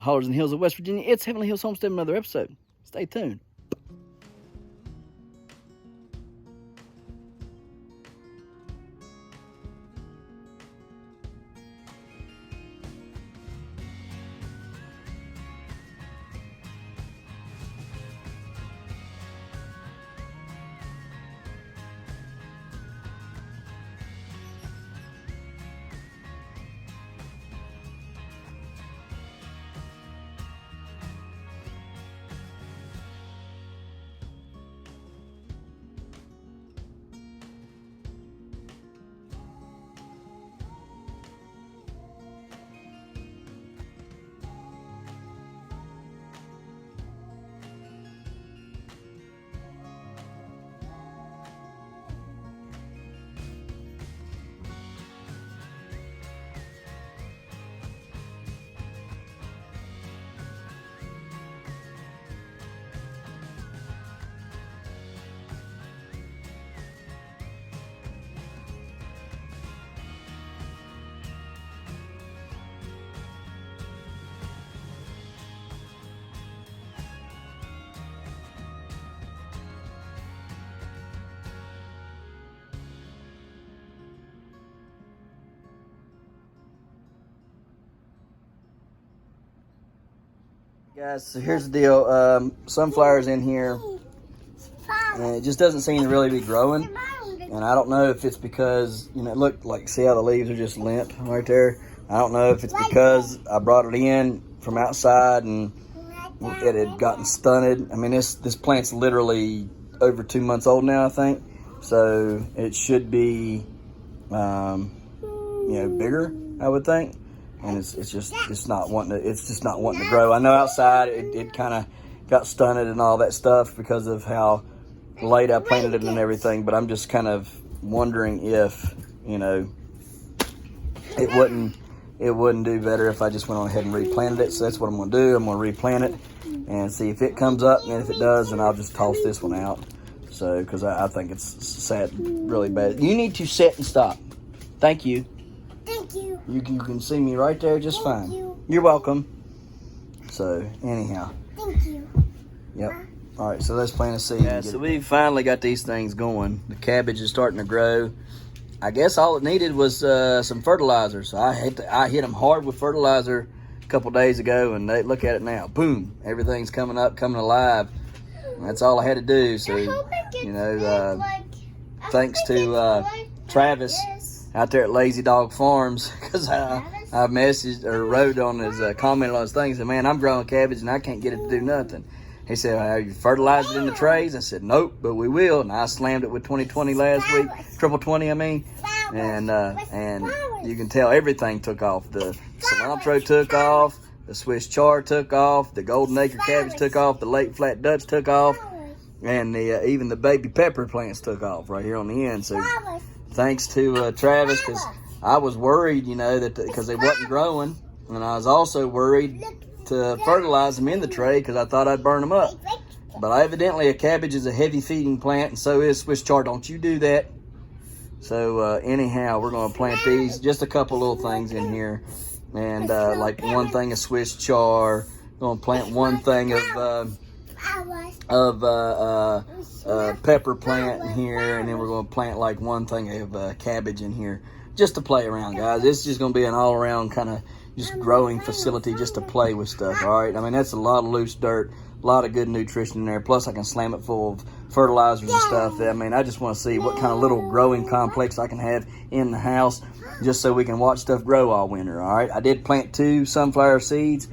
Hollers and Hills of West Virginia. It's Heavenly Hills Homestead, another episode. Stay tuned. Guys, so here's the deal. Sunflowers in here, and it just doesn't seem to really be growing. And I don't know if it's because, look, like, see how the leaves are just limp right there? I don't know if it's because I brought it in from outside and it had gotten stunted. I mean, this plant's literally over 2 months old now, I think. So it should be, bigger, I would think. And it's just not wanting to grow. I know outside it kind of got stunted and all that stuff because of how late I planted it and everything. But I'm just kind of wondering if it wouldn't do better if I just went on ahead and replanted it. So that's what I'm going to do. I'm going to replant it and see if it comes up. And if it does, then I'll just toss this one out. So because I think it's sad, really bad. You need to sit and stop. Thank you. Thank you. You can see me right there just Thank fine. you. You're welcome. So, anyhow. Thank you. Yep. All right, so let's plant a seed. Yeah, so we finally got these things going. The cabbage is starting to grow. I guess all it needed was some fertilizer. So I hit them hard with fertilizer a couple days ago, and look at it now. Boom. Everything's coming up, coming alive. And that's all I had to do. So, thanks to Travis out there at Lazy Dog Farms, because I messaged or wrote on his comment on his thing, said, man, I'm growing cabbage and I can't get it to do nothing. He said, have you fertilized it in the trays? I said, nope, but we will. And I slammed it with 2020 last week, triple 20, I mean, and you can tell everything took off. The cilantro took off, the Swiss chard took off, the golden acre cabbage took off, the late flat Dutch took off, and even the baby pepper plants took off right here on the end. So thanks to Travis, because I was worried, because they wasn't growing. And I was also worried to fertilize them in the tray because I thought I'd burn them up. But evidently a cabbage is a heavy feeding plant, and so is Swiss chard. Don't you do that. So anyhow, we're going to plant these, just a couple little things in here. And like one thing of Swiss chard. Going to plant one thing of pepper plant in here, and then we're going to plant like one thing of cabbage in here just to play around, guys. It's just going to be an all-around kind of just growing facility just to play with stuff. All right, I mean, that's a lot of loose dirt, a lot of good nutrition in there, plus I can slam it full of fertilizers and stuff. I mean, I just want to see what kind of little growing complex I can have in the house just so we can watch stuff grow all winter. All right, I did plant 2 sunflower seeds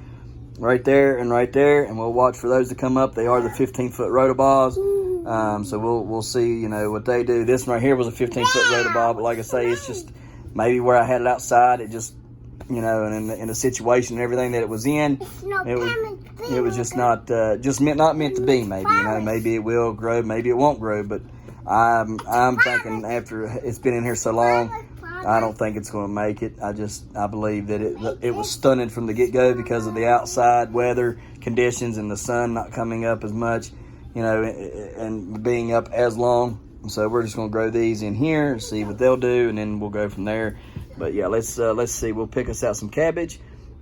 right there, and we'll watch for those to come up. They are the 15-foot rotobos. So we'll see, what they do. This one right here was a 15-foot rotobob, but like I say, it's just maybe where I had it outside, it just, and in the situation and everything that it was in, it was just not meant to be. Maybe, maybe it will grow, maybe it won't grow. But I'm thinking after it's been in here so long, I don't think it's going to make it. I believe that it was stunted from the get-go because of the outside weather conditions and the sun not coming up as much, and being up as long. So we're just going to grow these in here and see what they'll do, and then we'll go from there. But yeah, let's see. We'll pick us out some cabbage,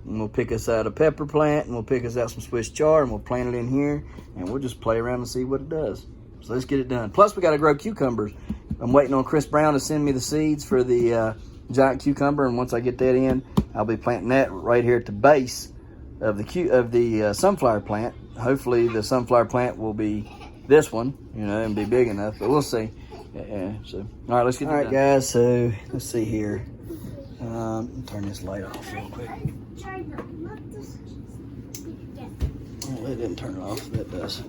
and we'll pick us out a pepper plant, and we'll pick us out some Swiss chard, and we'll plant it in here, and we'll just play around and see what it does. So let's get it done. Plus, we got to grow cucumbers. I'm waiting on Chris Brown to send me the seeds for the giant cucumber, and once I get that in, I'll be planting that right here at the base of the sunflower plant. Hopefully, the sunflower plant will be this one, you know, and be big enough, but we'll see. Yeah, so all right, let's get it done. All right, guys, so let's see here. Turn this light off real quick. Oh, it didn't turn it off. That does.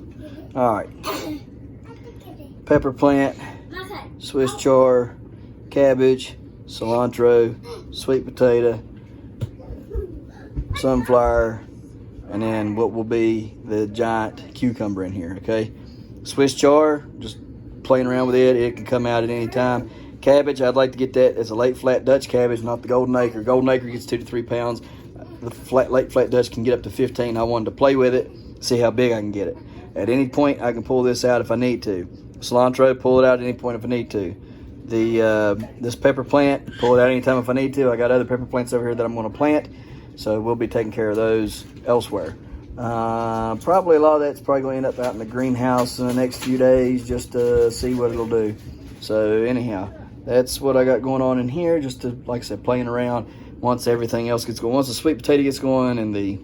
All right. Pepper plant, Swiss chard, cabbage, cilantro, sweet potato, sunflower, and then what will be the giant cucumber in here, okay? Swiss chard, just playing around with it. It can come out at any time. Cabbage, I'd like to get that as a late flat Dutch cabbage, not the Golden Acre. Golden Acre gets 2 to 3 pounds. The late flat Dutch can get up to 15. I wanted to play with it, see how big I can get it. At any point, I can pull this out if I need to. Cilantro, pull it out at any point if I need to. This pepper plant, pull it out anytime if I need to. I got other pepper plants over here that I'm going to plant, so we'll be taking care of those elsewhere. Probably a lot of that's probably going to end up out in the greenhouse in the next few days just to see what it'll do. So anyhow, that's what I got going on in here, just to, like I said, playing around. Once everything else gets going, once the sweet potato gets going and the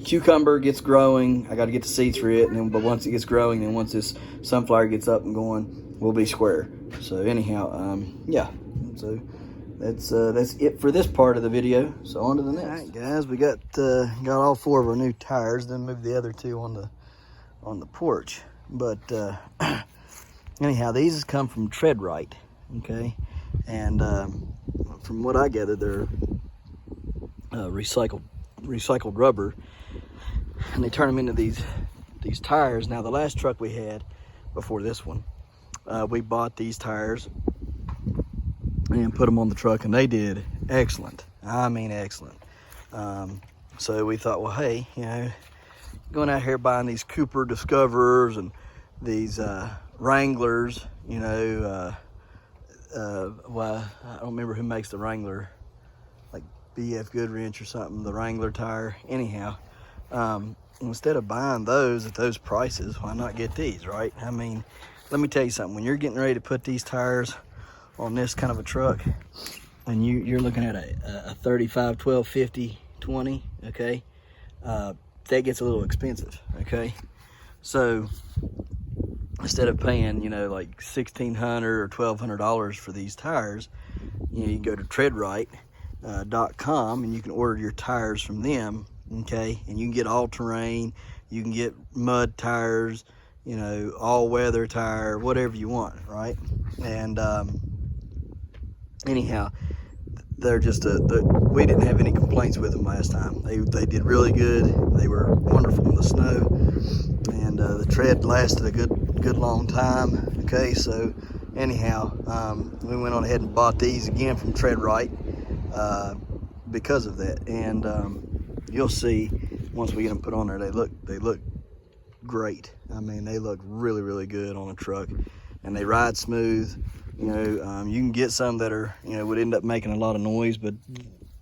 cucumber gets growing, I got to get the seeds for it. But once it gets growing, and once this sunflower gets up and going, we'll be square. So anyhow, yeah. So that's it for this part of the video. So on to the next. All right, guys, we got all 4 of our new tires. Then move the other 2 on the porch. But anyhow, these come from Tread-Rite, okay? And from what I gather, they're recycled rubber, and they turn them into these tires. Now, the last truck we had before this one, we bought these tires and put them on the truck, and they did excellent. I mean, excellent. So we thought, well, hey, you know, going out here buying these Cooper Discoverers and these Wranglers, you know, well, I don't remember who makes the Wrangler, like BF Goodwrench or something, the Wrangler tire. Anyhow, instead of buying those at those prices, why not get these, right? I mean, let me tell you something. When you're getting ready to put these tires on this kind of a truck, and you're looking at a 35, 12, 50, 20, okay, that gets a little expensive, okay? So instead of paying, you know, like $1,600 or $1,200 for these tires, you know, you can go to treadrite.com and you can order your tires from them, okay? And you can get all-terrain, you can get mud tires, you know, all-weather tire, whatever you want, right? And anyhow, they're just we didn't have any complaints with them last time. They did really good. They were wonderful in the snow, and the tread lasted a good long time. Okay, so anyhow, we went on ahead and bought these again from Tread-Rite because of that. And you'll see once we get them put on there, they look great. I mean, they look really good on a truck, and they ride smooth. You know, you can get some that are, you know, would end up making a lot of noise, but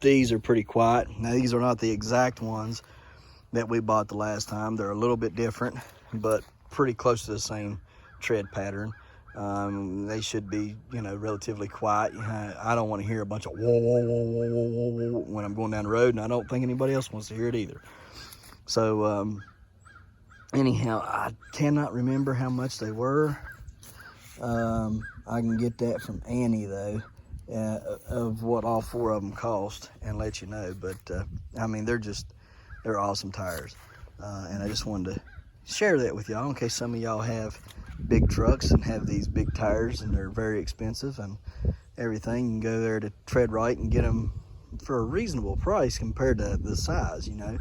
these are pretty quiet. Now, these are not the exact ones that we bought the last time. They're a little bit different, but pretty close to the same tread pattern. They should be, you know, relatively quiet. I don't want to hear a bunch of whoa, whoa, whoa, whoa, whoa, whoa when I'm going down the road, and I don't think anybody else wants to hear it either. So, anyhow, I cannot remember how much they were. I can get that from Annie, though, of what all 4 of them cost, and let you know. But I mean, they're awesome tires, and I just wanted to share that with y'all in case some of y'all have big trucks and have these big tires and they're very expensive and everything. You can go there to Tread-Rite and get them for a reasonable price compared to the size, you know.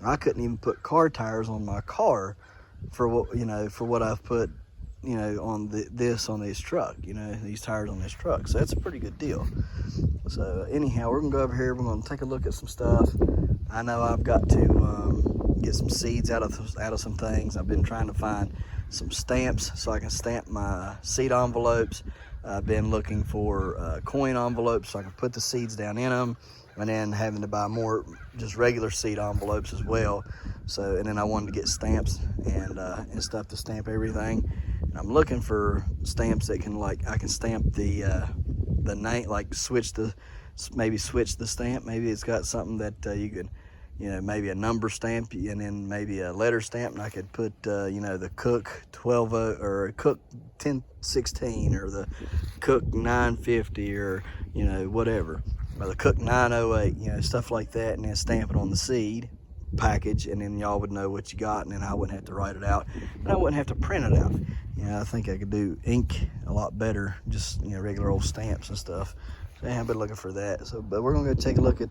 I couldn't even put car tires on my car for what I've put, you know, on this truck, you know, these tires on this truck. So that's a pretty good deal. So anyhow, we're gonna go over here, we're gonna take a look at some stuff. I know I've got to get some seeds out of some things. I've been trying to find some stamps so I can stamp my seed envelopes. I've been looking for coin envelopes so I can put the seeds down in them, and then having to buy more just regular seed envelopes as well. So, and then I wanted to get stamps and stuff to stamp everything. And I'm looking for stamps that can, like, I can stamp the name, like maybe switch the stamp. Maybe it's got something that you could, you know, maybe a number stamp and then maybe a letter stamp, and I could put, you know, the Cook 12 or Cook 1016 or the Cook 950 or, you know, whatever, or the Cook 908, you know, stuff like that, and then stamp it on the seed package, and then y'all would know what you got, and then I wouldn't have to write it out, and I wouldn't have to print it out. You know, I think I could do ink a lot better, just, you know, regular old stamps and stuff. So yeah, I've been looking for that. So, but we're gonna go take a look at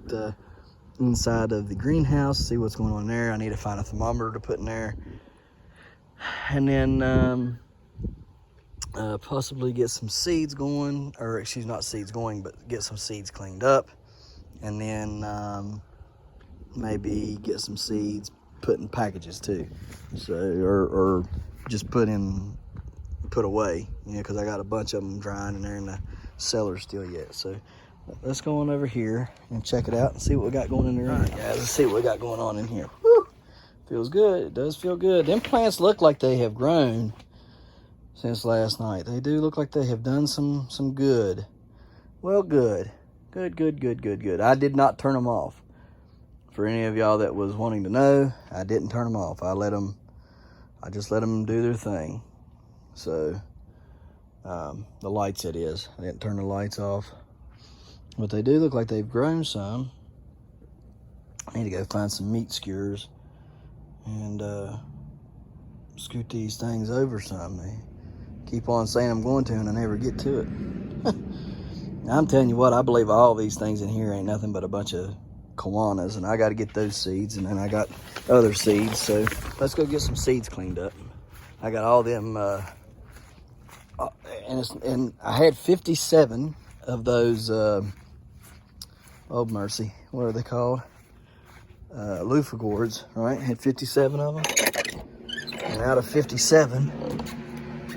inside of the greenhouse, see what's going on there. I need to find a thermometer to put in there, and then possibly get some seeds going, or excuse, not seeds going, but get some seeds cleaned up, and then maybe get some seeds put in packages too, so or just put away, you know, because I got a bunch of them drying and they're in the cellar still yet. So let's go on over here and check it out and see what we got going in there. All right, guys, let's see what we got going on in here. Woo! Feels good. It does feel good. Them plants look like they have grown since last night. They do look like they have done some good. Well, good. Good. I did not turn them off. For any of y'all that was wanting to know, I didn't turn them off. I just let them do their thing. So, the lights, it is. I didn't turn the lights off. But they do look like they've grown some. I need to go find some meat skewers and scoot these things over some. They keep on saying I'm going to, and I never get to it. I'm telling you what, I believe all these things in here ain't nothing but a bunch of Kiwanis, and I got to get those seeds, and then I got other seeds. So let's go get some seeds cleaned up. I got all them, and I had 57 of those, oh mercy, what are they called? Loofah gourds, right? Had 57 of them, and out of 57,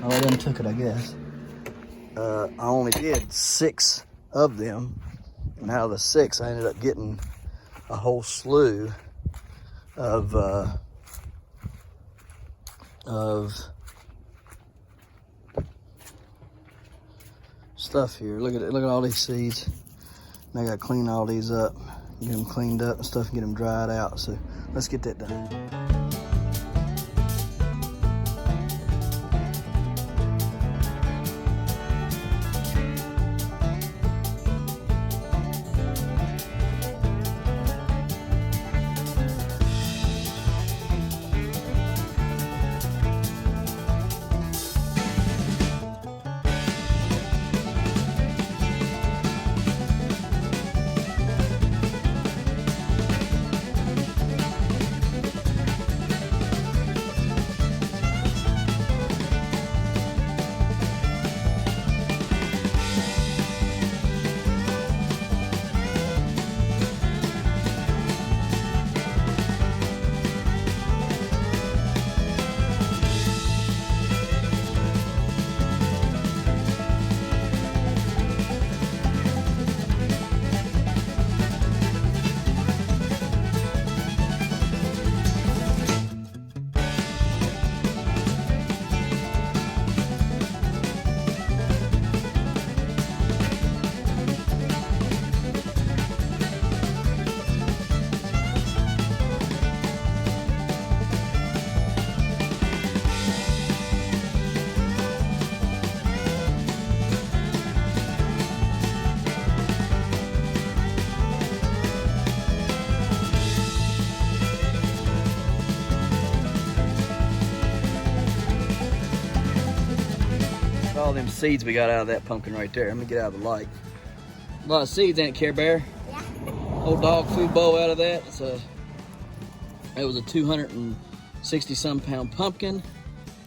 all of them took it, I guess. I only did 6 of them, and out of the 6, I ended up getting a whole slew of stuff here. Look at it. Look at all these seeds. And I got to clean all these up, get them cleaned up and stuff, and get them dried out. So let's get that done. All them seeds we got out of that pumpkin right there. Let me get out of the light. A lot of seeds, ain't it, Care Bear? Yeah. Whole dog food bowl out of that. It was a 260 some pound pumpkin.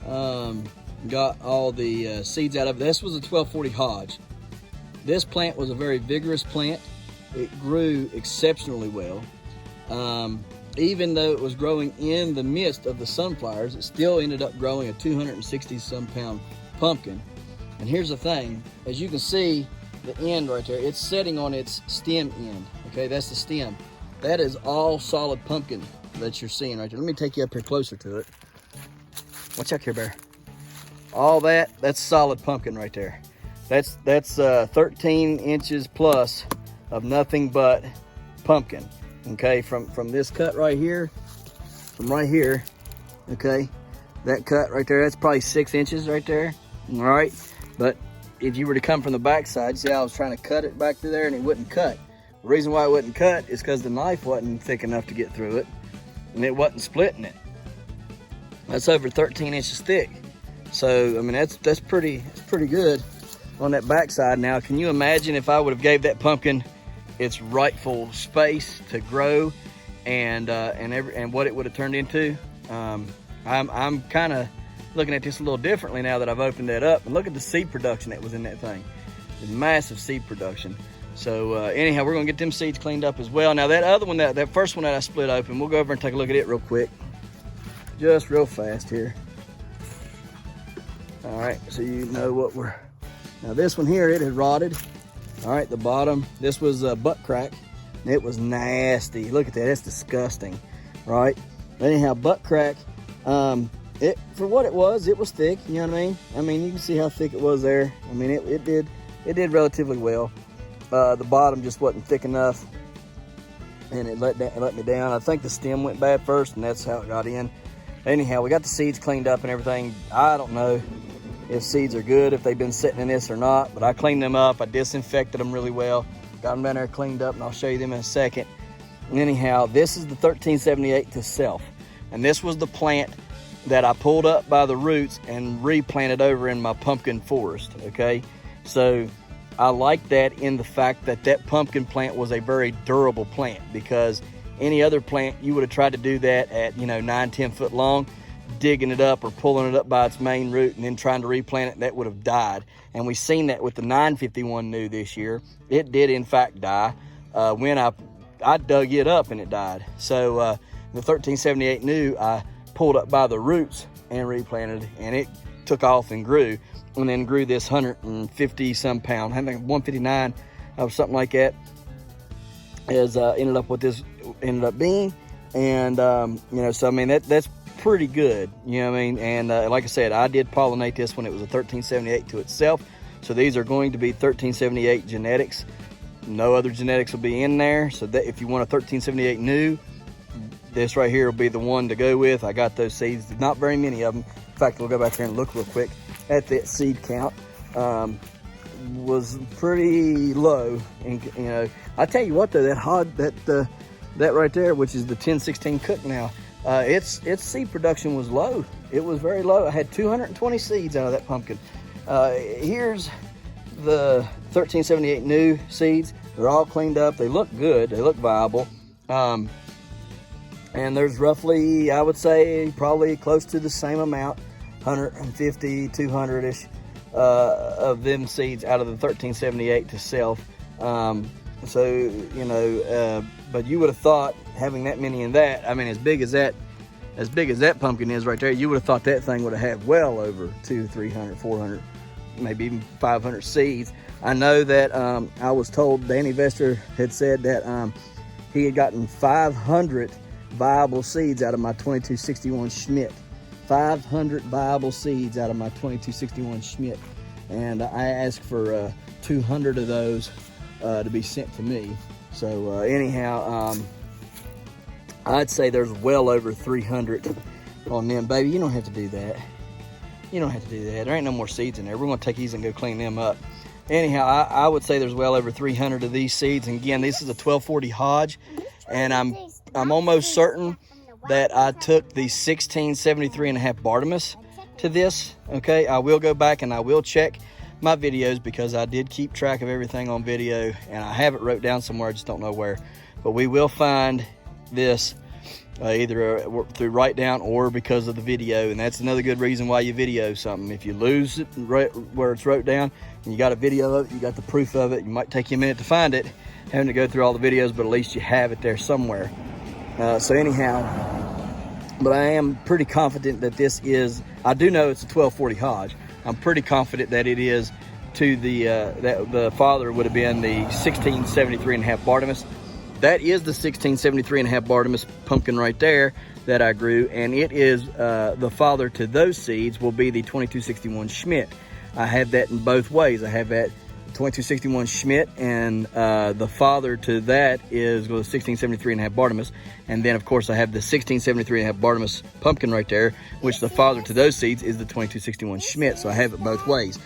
Got all the seeds out of it. This was a 1240 Hodge. This plant was a very vigorous plant. It grew exceptionally well. Even though it was growing in the midst of the sunflowers, it still ended up growing a 260 some pound pumpkin. And here's the thing, as you can see, the end right there, it's setting on its stem end. Okay, that's the stem. That is all solid pumpkin that you're seeing right there. Let me take you up here closer to it. Watch out, Care Bear. All that's solid pumpkin right there. That's 13 inches plus of nothing but pumpkin. Okay, from this cut right here, from right here, okay, that cut right there, that's probably 6 inches right there. All right, but if you were to come from the back side, see how I was trying to cut it back through there and it wouldn't cut. The reason why it wouldn't cut is because the knife wasn't thick enough to get through it, and it wasn't splitting it. That's over 13 inches thick. So I mean, that's pretty good on that back side. Now, can you imagine if I would have gave that pumpkin its rightful space to grow, and what it would have turned into? I'm kind of looking at this a little differently now that I've opened that up. And look at the seed production that was in that thing. It's massive seed production. So anyhow, we're gonna get them seeds cleaned up as well. Now that other one, that first one that I split open, we'll go over and take a look at it real quick. Just real fast here. All right, so you know what now this one here, it had rotted. All right, the bottom, this was butt crack. It was nasty. Look at that, it's disgusting, right? Anyhow, butt crack, it, for what it was thick, you know what I mean? I mean, you can see how thick it was there. I mean, it did relatively well. The bottom just wasn't thick enough, and it let me down. I think the stem went bad first, and that's how it got in. Anyhow, we got the seeds cleaned up and everything. I don't know if seeds are good, if they've been sitting in this or not, but I cleaned them up. I disinfected them really well. Got them down there cleaned up, and I'll show you them in a second. Anyhow, this is the 1378 to self, and this was the plant that I pulled up by the roots and replanted over in my pumpkin forest, okay? So I like that in the fact that that pumpkin plant was a very durable plant, because any other plant, you would have tried to do that at, 9-10 foot long, digging it up or pulling it up by its main root and then trying to replant it, that would have died. And we've seen that with the 951 new this year. It did in fact die when I dug it up, and it died. So the 1378 new, I pulled up by the roots and replanted, and it took off and grew, and then grew this 150 some pound, I think 159 or something like that, as ended up being. And so I mean, that's pretty good, you know what I mean? And like I said, I did pollinate this when it was a 1378 to itself, so these are going to be 1378 genetics. No other genetics will be in there, so that if you want a 1378 new, this right here will be the one to go with. I got those seeds, not very many of them. In fact, we'll go back here and look real quick at that seed count. Was pretty low, and I tell you what though, that right there, which is the 1016 Cook now, its seed production was low. It was very low. I had 220 seeds out of that pumpkin. Here's the 1378 new seeds. They're all cleaned up. They look good. They look viable. And there's roughly, I would say, probably close to the same amount, 150, 200-ish of them seeds out of the 1378 to self. But you would have thought, having that many in that, I mean, as big as that pumpkin is right there, you would have thought that thing would have had well over 200, 300, 400, maybe even 500 seeds. I know that I was told Danny Vester had said that he had gotten 500 viable seeds out of my 2261 Schmidt. 500 viable seeds out of my 2261 Schmidt. And I asked for 200 of those to be sent to me. So anyhow, I'd say there's well over 300 on them. Baby, you don't have to do that. You don't have to do that. There ain't no more seeds in there. We're gonna take these and go clean them up. Anyhow, I would say there's well over 300 of these seeds. And again, this is a 1240 Hodge, and I'm almost certain that I took the 1673.5 Bartimus to this. Okay, I will go back and I will check my videos, because I did keep track of everything on video, and I have it wrote down somewhere, I just don't know where. But we will find this either through write down or because of the video, and that's another good reason why you video something. If you lose it right where it's wrote down and you got a video of it, you got the proof of it, you might take you a minute to find it, having to go through all the videos, but at least you have it there somewhere. So anyhow, but I am pretty confident that this is, I do know it's a 1240 Hodge. I'm pretty confident that it is to the that the father would have been the 1673 and a half Bartimaeus. That is the 1673 and a half Bartimaeus pumpkin right there that I grew, and it is the father to those seeds will be the 2261 Schmidt. I have that in both ways. I have that 2261 Schmidt, and the father to that is the 1673 and a half Bartimaeus. And then, of course, I have the 1673 and a half Bartimaeus pumpkin right there, which the father to those seeds is the 2261 Schmidt. So I have it both ways.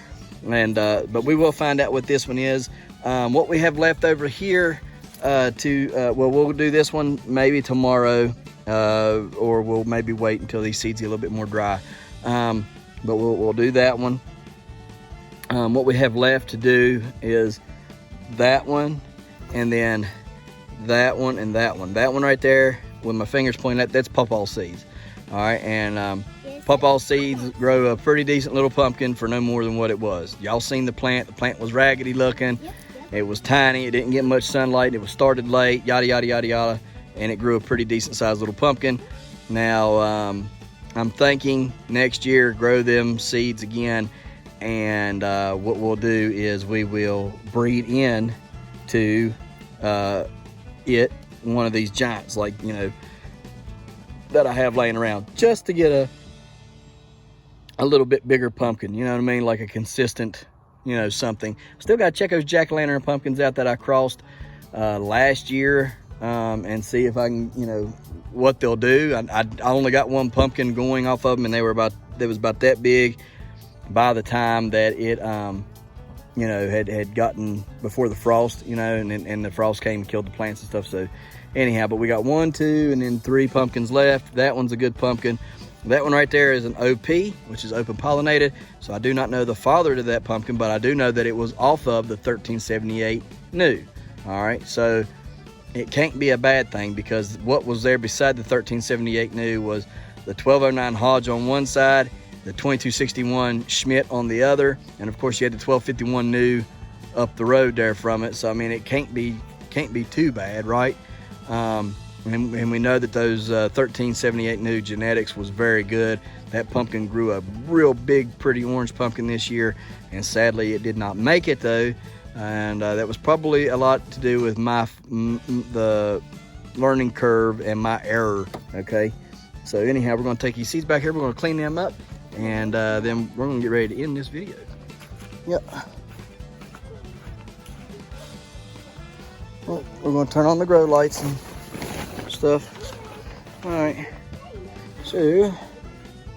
And but we will find out what this one is. What we have left over here well, we'll do this one maybe tomorrow, or we'll maybe wait until these seeds get a little bit more dry. But we'll do that one. What we have left to do is that one, and then that one, and that one. That one right there with my fingers pointing at, that's pawpaw seeds. All right, and pawpaw seeds grow a pretty decent little pumpkin for no more than what it was. Y'all seen the plant. The plant was raggedy looking. It was tiny. It didn't get much sunlight. It was started late, yada, yada, yada, yada. And it grew a pretty decent sized little pumpkin. Now, I'm thinking next year, grow them seeds again. And what we'll do is we will breed in to one of these giants, like, you know, that I have laying around, just to get a little bit bigger pumpkin, you know what I mean, like a consistent, you know, something. Still got to check those jack-o'-lantern pumpkins out that I crossed last year, and see if I can, you know, what they'll do. I only got one pumpkin going off of them, and they was about that big by the time that it you know, had gotten before the frost, you know, and the frost came and killed the plants and stuff. So anyhow, but we got 1, 2, and then 3 pumpkins left. That one's a good pumpkin. That one right there is an OP, which is open pollinated. So I do not know the father to that pumpkin, but I do know that it was off of the 1378 new. All right, so it can't be a bad thing, because what was there beside the 1378 new was the 1209 Hodge on one side, the 2261 Schmidt on the other, and of course you had the 1251 new up the road there from it. So I mean, it can't be too bad, right? And we know that those 1378 new genetics was very good. That pumpkin grew a real big, pretty orange pumpkin this year, and sadly it did not make it though. And that was probably a lot to do with the learning curve and my error. Okay, so anyhow, we're going to take these seeds back here. We're going to clean them up, and then we're going to get ready to end this video. Yep. Well, we're going to turn on the grow lights and stuff. All right, so here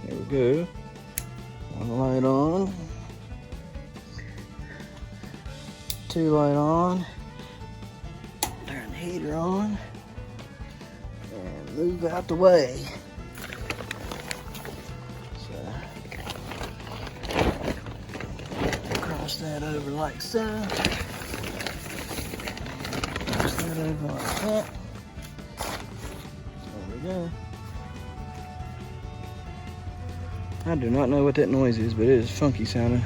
we go. One light on, 2 light on, turn the heater on, and move out the way. So cross that over like so. Cross that over like that. There we go. I do not know what that noise is, but it is funky sounding.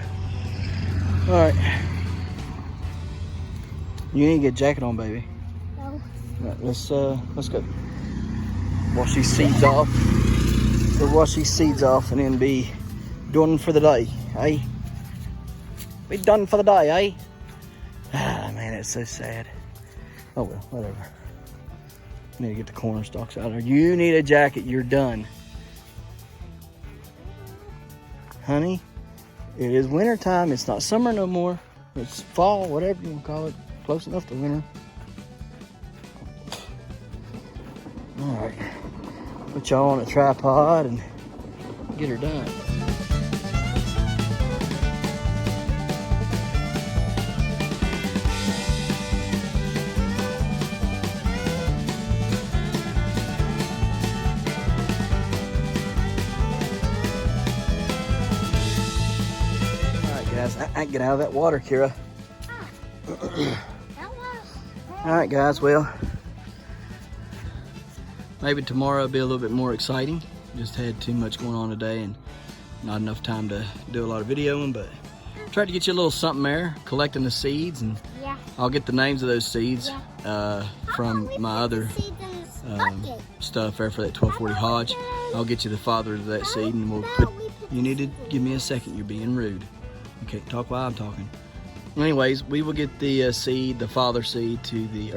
All right. You need to get a jacket on, baby. No. Right, let's go. Wash these seeds off. Go wash these seeds off and then be done for the day, eh? Be done for the day, eh? Ah, man, that's so sad. Oh well, whatever. Need to get the corn stalks out of there. You need a jacket. You're done. Honey, it is winter time. It's not summer no more. It's fall, whatever you want to call it. Close enough to winter. All right. Put y'all on a tripod and get her done. I can get out of that water, Kira. All right, guys. Well, maybe tomorrow will be a little bit more exciting. Just had too much going on today and not enough time to do a lot of videoing, but tried to get you a little something there, collecting the seeds, and I'll get the names of those seeds from my other stuff there for that 1240 Hodge. I'll get you the father of that seed, and we'll You need to give me a second. You're being rude. You can't talk while I'm talking. Anyways, we will get the seed, the father seed to the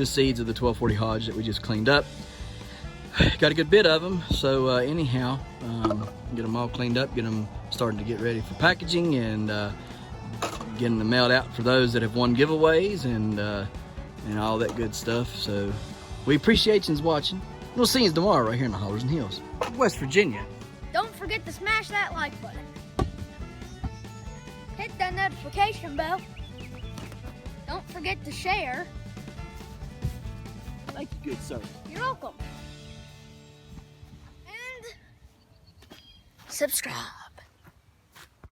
seeds of the 1240 Hodge that we just cleaned up. Got a good bit of them, so anyhow, get them all cleaned up, get them starting to get ready for packaging, and getting them mailed out for those that have won giveaways and all that good stuff. So we appreciate you watching. We'll see you tomorrow right here in the Hollers and Hills, West Virginia. Don't forget to smash that like button. Hit that notification bell. Don't forget to share. Thank you, good sir. You're welcome. And subscribe.